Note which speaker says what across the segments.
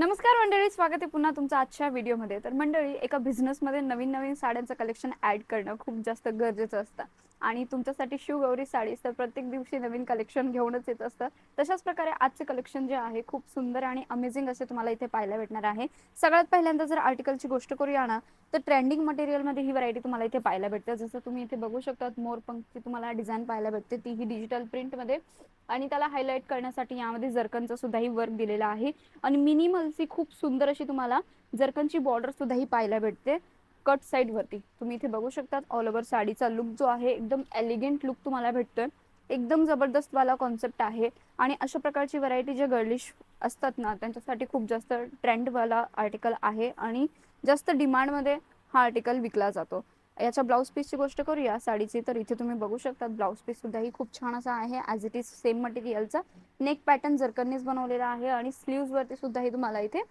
Speaker 1: नमस्कार मंडळी, स्वागत आहे पुन्हा तुमचं आजच्या व्हिडिओमध्ये. तर मंडळी, एका बिझनेसमध्ये नवीन नवीन साड्यांचं कलेक्शन ॲड करणं खूप जास्त गरजेचं असतं आणि तुमच्यासाठी शिवगौरी साडीज तर प्रत्येक दिवशी नवीन कलेक्शन घेऊनच येत असतं. तशाच प्रकारे आजचे कलेक्शन जे आहे खूप सुंदर आणि अमेझिंग असे तुम्हाला इथे पाहायला भेटणार आहे. सगळ्यात पहिल्यांदा जर आर्टिकलची गोष्ट करूया ना, तर ट्रेंडिंग मटेरियलमध्ये ही व्हरायटी तुम्हाला इथे पाहायला भेटते. जसं तुम्ही इथे बघू शकता, मोरपंखची तुम्हाला डिझाईन पाहायला भेटते, तीही डिजिटल प्रिंटमध्ये आणि त्याला हायलाइट करण्यासाठी यामध्ये जरकनचं सुद्धाही वर्क दिलेलं आहे आणि मिनिमलची खूप सुंदर अशी तुम्हाला जरकनची बॉर्डर सुद्धा ही पाहायला भेटते कट साइड वरती. तुम्ही इथे बघू शकता ऑल ओव्हर साडीचा लुक जो आहे एकदम एलिगंट लुक तुम्हाला भेटतोय. एकदम जबरदस्त वाला कॉन्सेप्ट आहे आणि अशा प्रकारची व्हरायटी जे गर्लिश असतात ना त्यांच्यासाठी खूप जास्त ट्रेंड वाला आर्टिकल आहे आणि जास्त डिमांड मध्ये हा आर्टिकल विकला जातो. याच्या ब्लाउज पीसची गोष्ट करूया साडीची, तर इथे तुम्ही बघू शकता ब्लाउज पीस सुद्धा ही खूप छान असा आहे. ॲज इट इज सेम मटेरियलचा नेक पॅटर्न जरकननीच बनवलेला आहे आणि स्लीव्ज वरती सुद्धा ही तुम्हाला इथे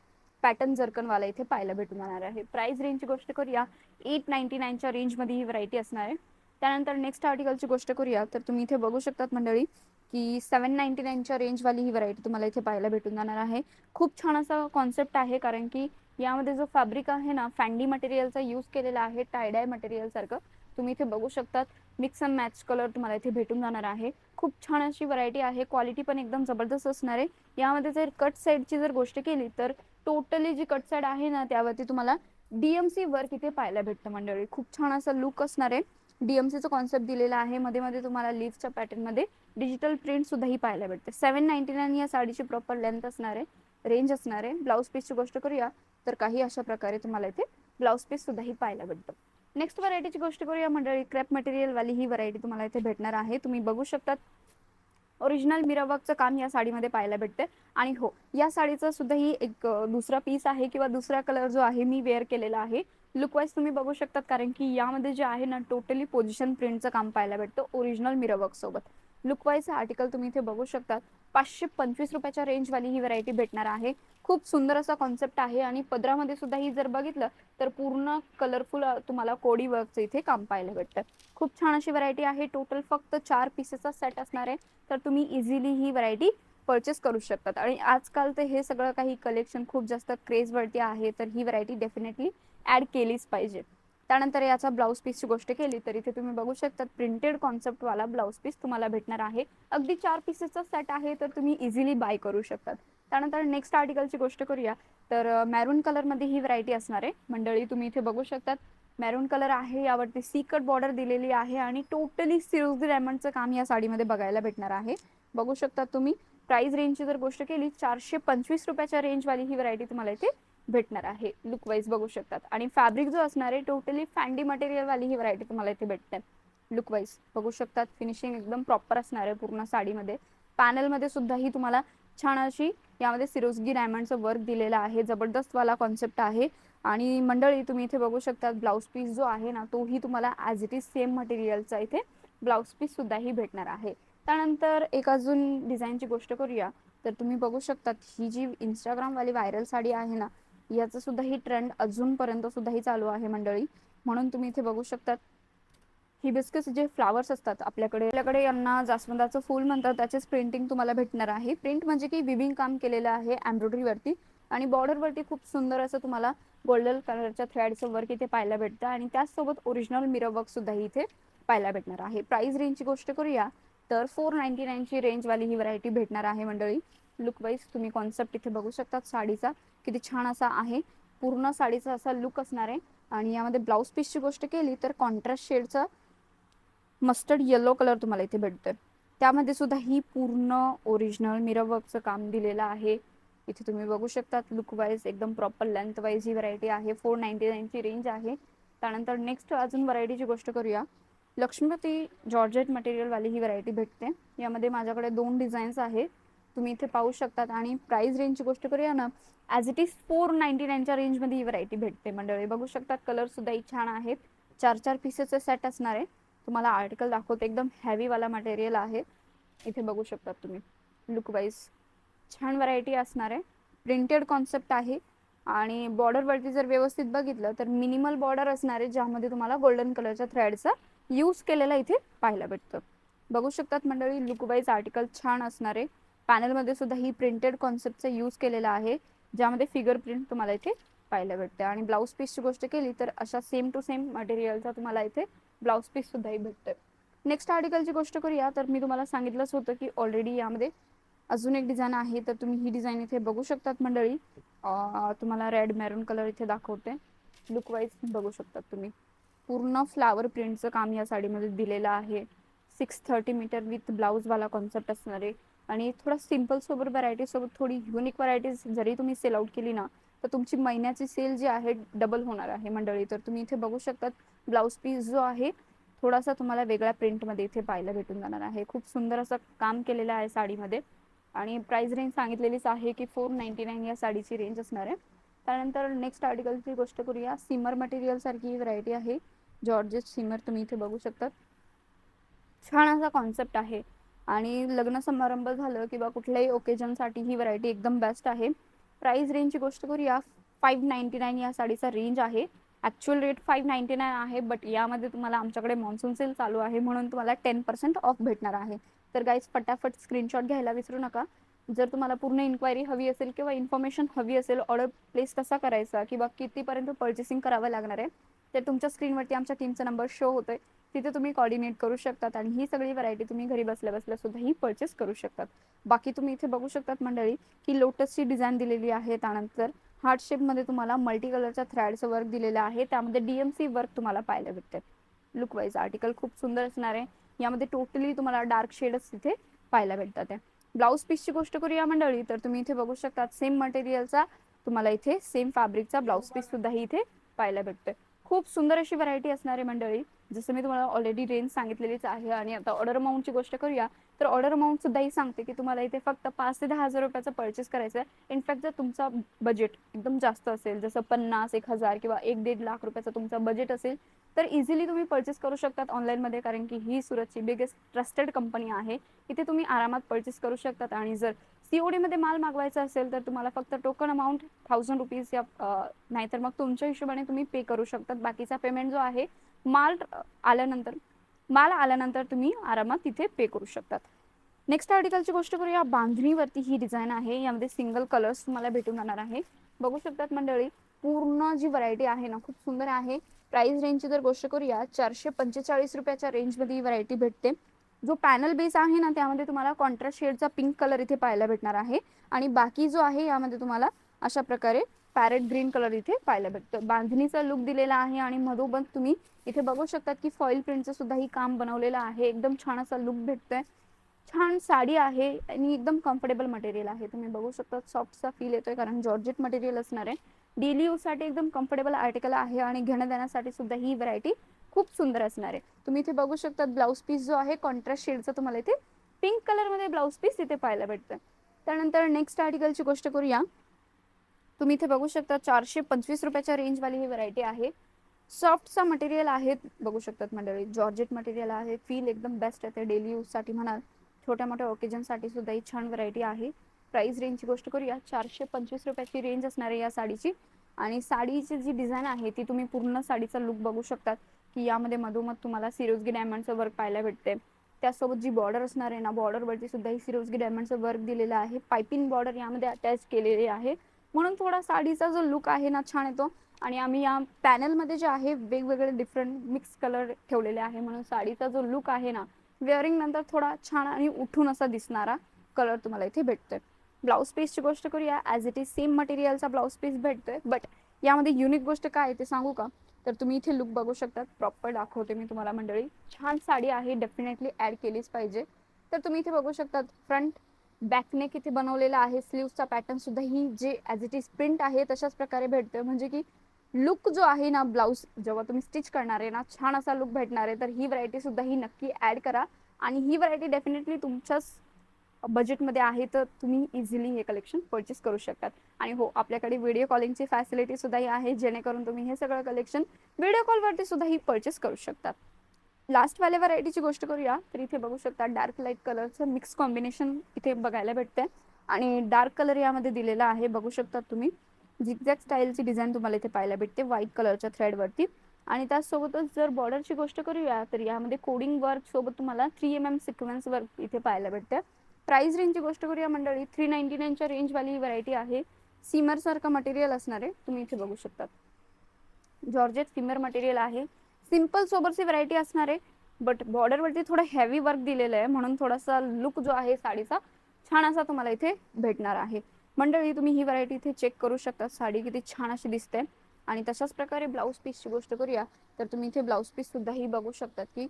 Speaker 1: पॅटर्न जरकन वाला इथे पाहायला भेटून जाणार आहे. प्राइस रेंजची गोष्ट करूया, 899च्या रेंजमध्ये ही व्हरायटी असणार आहे. त्यानंतर नेक्स्ट आर्टिकलची गोष्ट करूया, तर तुम्ही इथे बघू शकतात मंडळी की 799च्या रेंजवाली ही व्हरायटी तुम्हाला इथे पाहायला भेटून जाणार आहे. खूप छान असा कॉन्सेप्ट आहे, कारण की यामध्ये जो फॅब्रिक आहे ना फॅन्डी मटेरियलचा यूज केलेला आहे, टायडाय मटेरियल सारखं. तुम्ही इथे बघू शकतात मिक्स अँड मॅच कलर तुम्हाला इथे भेटून जाणार आहे. खूप छान अशी व्हरायटी आहे, क्वालिटी पण एकदम जबरदस्त असणार आहे. यामध्ये जर कट साईडची जर गोष्ट केली तर टोटली जी कट साईड आहे ना त्यावरती तुम्हाला डीएमसी वर्क इथे पाहायला भेटतं मंडळी. खूप छान असा लुक असणार आहे. डीएमसीचा कॉन्सेप्ट दिलेला आहे, मध्ये मध्ये तुम्हाला लीव्हच्या पॅटर्न मध्ये डिजिटल प्रिंट सुद्धा ही पाहायला भेटते. 799 या साडीची प्रॉपर लेंथ असणार आहे, रेंज असणार आहे. ब्लाउज पीसची गोष्ट करूया तर काही अशा प्रकारे तुम्हाला इथे ब्लाउज पीस सुद्धा ही पाहायला भेटतं. नेक्स्ट व्हरायटीची गोष्ट करूया मंडळी, क्रेप मटेरियल वाली ही व्हरायटी तुम्हाला इथे भेटणार आहे. तुम्ही बघू शकता ओरिजिनल मिररवर्कचं काम या साडीमध्ये पाहायला भेटते आणि हो, या साडीचा सुद्धा ही एक दुसरा पीस आहे किंवा दुसरा कलर जो आहे मी वेअर केलेला आहे. लुक वाईज तुम्ही बघू शकतात, कारण की यामध्ये जे आहे ना टोटली पोझिशन प्रिंटचं काम पाहायला भेटतं ओरिजिनल मिररवर्क सोबत. लुक वाईज आर्टिकल तुम्ही इथे बघू शकतात. 525 रुपयाच्या रेंजवाली ही व्हरायटी भेटणार आहे. खूप सुंदर असा कॉन्सेप्ट आहे आणि पदरामध्ये सुद्धा ही जर बघितलं तर पूर्ण कलरफुल तुम्हाला कोडी वर्कचं इथे काम पाहायला भेटतं. खूप छान अशी व्हरायटी आहे. टोटल फक्त 4 पीसेसचा सेट असणार आहे, तर तुम्ही इझिली ही व्हरायटी परचेस करू शकतात. आणि आजकाल तर हे सगळं काही कलेक्शन खूप जास्त क्रेजवरती आहे, तर ही व्हरायटी डेफिनेटली ॲड केलीच पाहिजे. त्यानंतर याचा ब्लाऊज पीसची गोष्ट केली तर इथे तुम्ही बघू शकता प्रिंटेड कॉन्सेप्टवाला ब्लाऊज पीस तुम्हाला भेटणार आहे. अगदी 4 पीसेसचा सेट आहे, तर तुम्ही इझिली बाय करू शकतात. त्यानंतर नेक्स्ट आर्टिकलची गोष्ट करूया, तर मॅरून कलरमध्ये ही व्हरायटी असणार आहे मंडळी. तुम्ही इथे बघू शकतात मॅरून कलर आहे, यावरती सी कट बॉर्डर दिलेली आहे आणि टोटली सिरोजी डायमंडचं काम या साडीमध्ये बघायला भेटणार आहे. बघू शकता तुम्ही. प्राइस रेंजची जर गोष्ट केली 425 रुपयाच्या रेंजवाली ही व्हरायटी तुम्हाला इथे भेटणार आहे. लुक वाईज बघू शकतात आणि फॅब्रिक जो असणार आहे टोटली फॅन्डी मटेरियल वाली ही व्हरायटी तुम्हाला इथे भेटते. लुक वाईज बघू शकतात, फिनिशिंग एकदम प्रॉपर असणार आहे पूर्ण साडीमध्ये. पॅनलमध्ये सुद्धा ही तुम्हाला छान अशी यामध्ये सिरोजगी डायमंडचं वर्क दिलेलं आहे. जबरदस्त वाला कॉन्सेप्ट आहे आणि मंडळी तुम्ही इथे बघू शकता ब्लाऊज पीस जो आहे ना तोही तुम्हाला ॲज इट इज सेम मटेरियलचा इथे ब्लाऊज पीस सुद्धा ही भेटणार आहे. त्यानंतर एक अजून डिझाईनची गोष्ट करूया, तर तुम्ही बघू शकतात ही जी इंस्टाग्रामवाली व्हायरल साडी आहे ना याचं सुद्धा ही ट्रेंड अजूनपर्यंत सुद्धा ही चालू आहे मंडळी. म्हणून तुम्ही इथे बघू शकतात हिबिस्कस जे फ्लावर्स असतात आपल्याकडे यांना जास्वंदाचं फूल म्हणतात, त्याचेच प्रिंटिंग तुम्हाला भेटणार आहे. प्रिंट म्हणजे की विविंग काम केलेलं आहे एम्ब्रॉयडरीवरती आणि बॉर्डरवरती खूप सुंदर असं तुम्हाला गोल्डन कलरच्या थ्रेडचं वर्क इथे पाहायला भेटतं आणि त्याचसोबत ओरिजिनल मिरर वर्क सुद्धा इथे पाहायला भेटणार आहे. प्राइस रेंजची गोष्ट करूया तर 499ची रेंजवाली ही व्हरायटी भेटणार आहे मंडळी. लुक वाईज तुम्ही कॉन्सेप्ट इथे बघू शकतात साडीचा किती छान असा आहे. पूर्ण साडीचा असा लुक असणार आहे आणि यामध्ये ब्लाऊज पीसची गोष्ट केली तर कॉन्ट्रास्ट शेडचा मस्टर्ड येलो कलर तुम्हाला इथे भेटतोय. त्यामध्ये सुद्धा ही पूर्ण ओरिजिनल मिरर वर्कचं काम दिलेलं आहे. इथे तुम्ही बघू शकतात लुक वाईज एकदम प्रॉपर लेंथ वाईज ही व्हरायटी आहे. 499ची रेंज आहे. त्यानंतर नेक्स्ट अजून व्हरायटीची गोष्ट करूया. लक्ष्मीपती जॉर्जेट मटेरियलवाली ही व्हरायटी भेटते. यामध्ये माझ्याकडे 2 डिझाईन्स आहेत, तुम्ही इथे पाहू शकतात. आणि प्राइस रेंजची गोष्ट करूया ना ॲज इट इज 499च्या रेंजमध्ये ही व्हरायटी भेटते मंडळी. बघू शकतात कलर सुद्धा छान आहेत. 4 पीसेसचे सेट असणार आहे. तुम्हाला आर्टिकल दाखवते, एकदम हेवी वाला मटेरियल आहे. इथे बघू शकतात तुम्ही. लुक वाईज छान व्हरायटी असणार आहे. प्रिंटेड कॉन्सेप्ट आहे आणि बॉर्डरवरती जर व्यवस्थित बघितलं तर मिनिमल बॉर्डर असणार आहे, ज्यामध्ये तुम्हाला गोल्डन कलरच्या थ्रेडचा यूज केलेला इथे पाहायला भेटतं. बघू शकतात मंडळी लुक वाईज आर्टिकल छान असणार आहे. पॅनलमध्ये सुद्धा ही प्रिंटेड कॉन्सेप्टचा यूज केलेला आहे. ज्यामध्ये फिगर प्रिंट तुम्हाला इथे पाहायला भेटते. आणि ब्लाऊज पीसची गोष्ट केली तर अशा सेम टू सेम मटेरियलचा तुम्हाला इथे ब्लाऊज पीस सुद्धाही भेटतोय. नेक्स्ट आर्टिकलची गोष्ट करूया तर मी तुम्हाला सांगितलंच होतं की ऑलरेडी यामध्ये अजून एक डिझाईन आहे, तर तुम्ही ही डिझाईन इथे बघू शकतात मंडळी. तुम्हाला रेड मॅरून कलर इथे दाखवते. लुक वाईज बघू शकतात तुम्ही. पूर्ण फ्लावर प्रिंटचं काम या साडीमध्ये दिलेलं आहे. 630 मीटर विथ ब्लाऊजवाला कॉन्सेप्ट असणार आहे. आणि थोडा सिम्पल सोबत व्हरायटी सोबत थोडी युनिक व्हरायटीज जरी तुम्ही सेल आउट केली ना तर तुमची महिन्याची सेल जी आहे डबल होणार आहे मंडळी. तर तुम्ही इथे बघू शकतात ब्लाऊज पीस जो आहे थोडासा तुम्हाला वेगळ्या प्रिंटमध्ये इथे पाहायला भेटून जाणार आहे. खूप सुंदर असं काम केलेलं आहे साडीमध्ये. आणि प्राइस रेंज सांगितलेलीच आहे की 499 या साडीची रेंज असणार आहे. त्यानंतर नेक्स्ट आर्टिकलची गोष्ट करूया. सिमर मटेरियल सारखी ही व्हरायटी आहे. जॉर्जेट सिमर तुम्ही इथे बघू शकतात. छान असा कॉन्सेप्ट आहे आणि लग्न समारंभ झालं किंवा कुठल्याही ओकेजनसाठी ही व्हरायटी एकदम बेस्ट आहे. प्राइस रेंजची गोष्ट करूया. 599 या साडीचा रेंज आहे. ॲक्च्युअल रेट 599 आहे, बट यामध्ये तुम्हाला आमच्याकडे मॉन्सून सेल चालू आहे म्हणून तुम्हाला 10% ऑफ भेटणार आहे. तर गाईज फटाफट स्क्रीनशॉट घ्यायला विसरू नका. जर तुम्हाला पूर्ण इन्क्वायरी हवी असेल किंवा इन्फॉर्मेशन हवी असेल, ऑर्डर प्लेस कसा करायचा किंवा कितीपर्यंत पर्चेसिंग करावं लागणार आहे, तर तुमच्या स्क्रीनवरती आमच्या टीमचा नंबर शो होतोय. तिथे तुम्ही कॉर्डिनेट करू शकतात आणि ही सगळी व्हरायटी तुम्ही घरी बसल्या बसल्या सुद्धा ही परचेस करू शकतात. बाकी तुम्ही इथे बघू शकतात मंडळी की लोटसची डिझाईन दिलेली आहे. त्यानंतर हार्ट शेपमध्ये तुम्हाला मल्टी कलरच्या थ्रेडचं वर्क दिलेलं आहे. त्यामध्ये DMC वर्क तुम्हाला पाहायला भेटते. लुक वाईज आर्टिकल खूप सुंदर असणार आहे. यामध्ये टोटली तुम्हाला डार्क शेडच इथे पाहायला भेटतात. ब्लाऊज पीसची गोष्ट करूया मंडळी तर तुम्ही इथे बघू शकतात सेम मटेरियलचा तुम्हाला इथे सेम फॅब्रिकचा ब्लाऊज पीस सुद्धा इथे पाहायला भेटतोय. खूप सुंदर अशी व्हरायटी असणार आहे मंडळी. जसं मी तुम्हाला ऑलरेडी रेंज सांगितलेलीच आहे. आणि आता ऑर्डर अमाऊंटची गोष्ट करूया तर ऑर्डर अमाऊंट सुद्धा ही सांगते की तुम्हाला इथे फक्त 5 ते 10,000 रुपयाचं परचेस करायचं आहे. इनफॅक्ट जर तुमचा बजेट एकदम जास्त असेल, जसं 50, 1,000 किंवा 1-1.5 लाख रुपयाचं तुमचं बजेट असेल, तर इझिली तुम्ही परचेस करू शकतात ऑनलाईनमध्ये. कारण की ही सुरतची बिगेस्ट ट्रस्टेड कंपनी आहे. इथे तुम्ही आरामात परचेस करू शकतात. आणि जर COD मध्ये माल मागवायचा असेल तर तुम्हाला फक्त टोकन अमाऊंट 1000 रुपीज या नाहीतर मग तुमच्या हिशोबाने तुम्ही पे करू शकतात. बाकीचा पेमेंट जो आहे माल आल्यानंतर तुम्ही आरामात तिथे पे करू शकतात. नेक्स्ट आर्टिकलची गोष्ट करूया. बांधणीवरती ही डिझाईन आहे. यामध्ये सिंगल कलर्स तुम्हाला भेटून जाणार आहे. बघू शकतात मंडळी पूर्ण जी व्हरायटी आहे ना खूप सुंदर आहे. प्राइस रेंजची जर गोष्ट करूया 445 रुपयाच्या रेंजमध्ये ही व्हरायटी भेटते. जो पॅनल बेस आहे ना त्यामध्ये तुम्हाला कॉन्ट्रास्ट शेडचा पिंक कलर इथे पाहायला भेटणार आहे. आणि बाकी जो आहे यामध्ये तुम्हाला अशा प्रकारे पॅरेट ग्रीन कलर इथे पाहायला भेटतो. बांधणीचा लुक दिलेला आहे आणि मधोमध तुम्ही इथे बघू शकतात की फॉईल प्रिंटचं सुद्धा ही काम बनवलेलं आहे. एकदम छान असा लुक भेटतोय. छान साडी आहे आणि एकदम कम्फर्टेबल मटेरियल आहे. तुम्ही बघू शकता सॉफ्टचा फील येतोय कारण जॉर्जेट मटेरियल असणार आहे. डेली यूजसाठी एकदम कम्फर्टेबल आर्टिकल आहे आणि घेणं देण्यासाठी सुद्धा ही व्हरायटी खूप सुंदर असणार आहे. तुम्ही इथे बघू शकता ब्लाऊज पीस जो आहे कॉन्ट्रास्ट शेडचा तुम्हाला इथे पिंक कलरमध्ये ब्लाऊज पीस इथे पाहायला भेटतं. त्यानंतर नेक्स्ट आर्टिकलची गोष्ट करूया. तुम्ही इथे बघू शकता 425 रुपयाच्या रेंजवाली ही व्हरायटी आहे. सॉफ्टचा मटेरियल आहे. बघू शकतात मंडळी जॉर्जेट मटेरियल आहे. फील एकदम बेस्ट आहे डेली यूजसाठी म्हणाल, छोट्या मोठ्या ओकेजनसाठी सुद्धा ही छान व्हरायटी आहे. प्राइस रेंजची गोष्ट करूया 425 रुपयाची रेंज असणार आहे या साडीची. आणि साडीची जी डिझाईन आहे ती तुम्ही पूर्ण साडीचा लुक बघू शकतात की यामध्ये मधोमध तुम्हाला सिरोजगी डायमंडचं वर्क पाहायला भेटते. त्यासोबत जी बॉर्डर असणार आहे ना बॉर्डरवरती सुद्धा ही सिरोजगी डायमंडचं वर्क दिलेलं आहे. पायपिंग बॉर्डर यामध्ये अटॅच केलेली आहे म्हणून थोडा साडीचा जो लुक आहे ना छान येतो. आणि आम्ही या पॅनलमध्ये जे आहे वेगवेगळे डिफरंट मिक्स कलर ठेवलेले आहे म्हणून साडीचा जो लुक आहे ना वेअरिंग नंतर थोडा छान आणि उठून असा दिसणारा कलर तुम्हाला इथे भेटतोय. ब्लाऊज पीसची गोष्ट करूया. ॲज इट इज सेम मटेरियलचा ब्लाऊज पीस भेटतोय. बट यामध्ये युनिक गोष्ट काय आहे ते सांगू का, तर तुम्ही इथे लुक बघू शकतात. प्रॉपर दाखवते मी तुम्हाला मंडळी. छान साडी आहे, डेफिनेटली ॲड केलीच पाहिजे. तर तुम्ही इथे बघू शकतात फ्रंट बॅकनेक इथे बनवलेला आहे. स्लीव्सचा पॅटर्न सुद्धा ही जे ॲज इट इज प्रिंट आहे तशाच प्रकारे भेटतोय. म्हणजे की लुक जो आहे ना ब्लाऊज जेव्हा तुम्ही स्टिच करणार आहे ना छान असा लुक भेटणार आहे. तर ही व्हरायटी सुद्धा ही नक्की ॲड करा. आणि ही व्हरायटी डेफिनेटली तुमच्याच बजेटमध्ये आहे तर तुम्ही इझिली हे कलेक्शन परचेस करू शकतात. आणि हो आपल्याकडे व्हिडिओ कॉलिंगची फॅसिलिटी सुद्धा ही आहे जेणेकरून तुम्ही हे सगळं कलेक्शन व्हिडिओ कॉलवरती सुद्धा ही परचेस करू शकतात. लास्टवाल्या व्हरायटीची गोष्ट करूया तर इथे बघू शकता डार्क लाईट कलरचं मिक्स कॉम्बिनेशन इथे बघायला भेटतंय. आणि डार्क कलर यामध्ये दिलेला आहे. बघू शकतात तुम्ही झिगझॅग स्टाईलची डिझाईन तुम्हाला इथे पाहायला भेटते व्हाईट कलरच्या थ्रेडवरती. आणि त्याचसोबतच जर बॉर्डरची गोष्ट करूया तर यामध्ये कोडिंग वर्क सोबत तुम्हाला 3mm सिक्वेन्स वर्क इथे पाहायला भेटते. प्राइस रेंजची गोष्ट करूया मंडळी 399च्या रेंजवाली ही व्हरायटी आहे. सीमर सारखं मटेरियल असणार आहे, तुम्ही इथे बघू शकता. जॉर्जेट फिमर मटेरियल आहे. सिंपल सोबरची व्हरायटी असणार आहे, बट बॉर्डर वरती थोडं हेवी वर्क दिलेलं आहे, म्हणून थोडासा लुक जो आहे साडीचा छान असा तुम्हाला इथे भेटणार आहे. मंडळी तुम्ही ही व्हरायटी इथे चेक करू शकता. साडी किती छान अशी दिसते. आणि तशाच प्रकारे ब्लाऊज पीसची गोष्ट करूया तर तुम्ही इथे ब्लाऊज पीस सुद्धा ही बघू शकतात की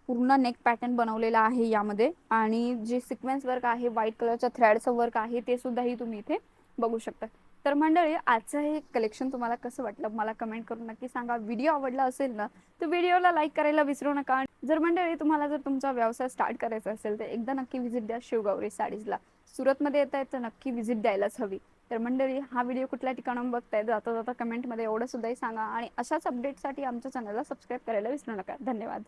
Speaker 1: पूर्ण नेक पॅटर्न बनवलेला आहे यामध्ये. आणि जे सिक्वेन्स वर्क आहे, व्हाईट कलरच्या थ्रेडचं वर्क आहे, ते सुद्धा ही तुम्ही इथे बघू शकता. तर मंडळी आजचं हे कलेक्शन तुम्हाला कसं वाटलं मला कमेंट करून नक्की सांगा. व्हिडिओ आवडला असेल ना तर व्हिडिओला लाईक करायला विसरू नका. जर मंडळी तुम्हाला जर तुमचा व्यवसाय स्टार्ट करायचा असेल तर एकदा नक्की व्हिजिट द्या शिवगौरी साडीजला. सुरतमध्ये येत आहे तर नक्की व्हिजिट द्यायलाच हवी. तर मंडळी हा व्हिडिओ कुठल्या ठिकाणाहून बघताय जाता जाता कमेंटमध्ये एवढं सुद्धाही सांगा. आणि अशाच अपडेटसाठी आमच्या चॅनलला सबस्क्राईब करायला विसरू नका. धन्यवाद.